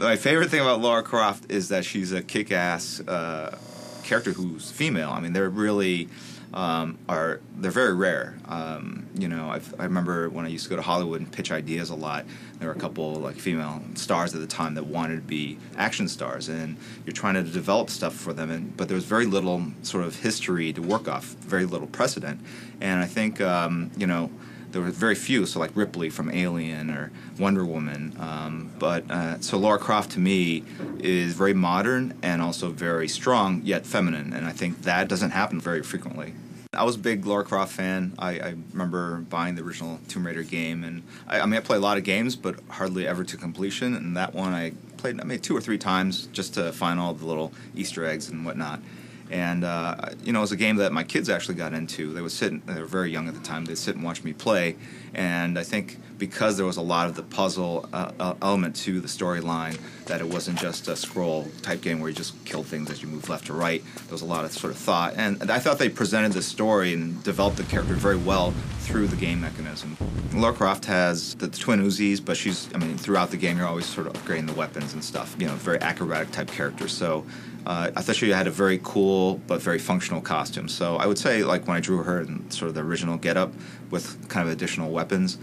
My favorite thing about Lara Croft is that she's a kick-ass character who's female. I mean, they're really they're very rare. You know, I remember when I used to go to Hollywood and pitch ideas a lot. There were a couple like female stars at the time that wanted to be action stars, and you're trying to develop stuff for them. But there was very little sort of history to work off, very little precedent. And I think you know, there were very few, so like Ripley from Alien or Wonder Woman. So Lara Croft to me is very modern and also very strong, yet feminine, and I think that doesn't happen very frequently. I was a big Lara Croft fan. I remember buying the original Tomb Raider game, and I mean I play a lot of games, but hardly ever to completion, and that one I made 2 or 3 times just to find all the little Easter eggs and whatnot. And, you know, it was a game that my kids actually got into. They were very young at the time, they'd sit and watch me play. And I think because there was a lot of the puzzle element to the storyline, that it wasn't just a scroll-type game where you just kill things as you move left or right. There was a lot of sort of thought. And I thought they presented the story and developed the character very well through the game mechanism. Lara Croft has the twin Uzis, but I mean, throughout the game, you're always sort of upgrading the weapons and stuff. You know, very acrobatic-type character. So I thought she had a very cool but very functional costume. So I would say, like, when I drew her in sort of the original getup with kind of additional weapons,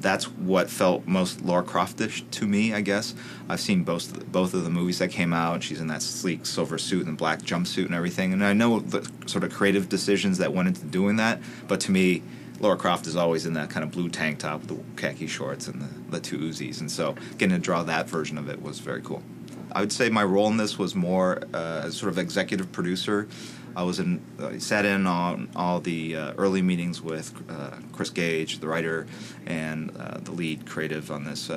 that's what felt most Lara Croftish to me, I guess. I've seen both of the movies that came out. She's in that sleek silver suit and black jumpsuit and everything. And I know the sort of creative decisions that went into doing that, but to me, Lara Croft is always in that kind of blue tank top with the khaki shorts and the 2 Uzis. And so getting to draw that version of it was very cool. I would say my role in this was more as sort of executive producer. I sat in on all the early meetings with Chris Gage, the writer, and the lead creative on this,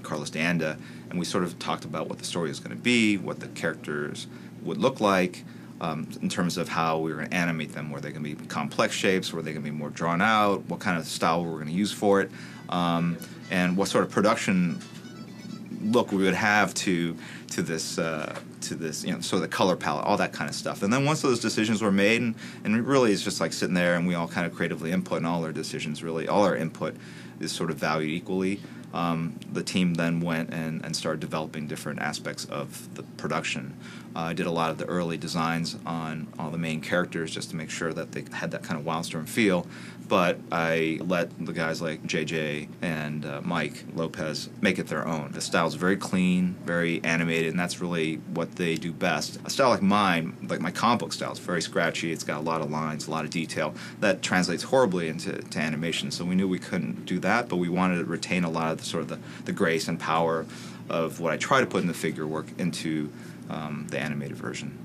Carlos de Anda, and we sort of talked about what the story was going to be, what the characters would look like, in terms of how we were going to animate them. Were they going to be complex shapes? Were they going to be more drawn out? What kind of style were we going to use for it? And what sort of production look we would have to this, you know, sort of the color palette, all that kind of stuff. And then once those decisions were made, and really it's just like sitting there and we all kind of creatively input, and all our decisions, really, all our input is sort of valued equally. The team then went and started developing different aspects of the production. I did a lot of the early designs on all the main characters just to make sure that they had that kind of WildStorm feel, but I let the guys like JJ and Mike Lopez make it their own. The style's very clean, very animated, and that's really what they do best. A style like mine, like my comic book style, is very scratchy. It's got a lot of lines, a lot of detail. That translates horribly into animation, so we knew we couldn't do that, but we wanted to retain a lot of the grace and power of what I try to put in the figure work into the animated version.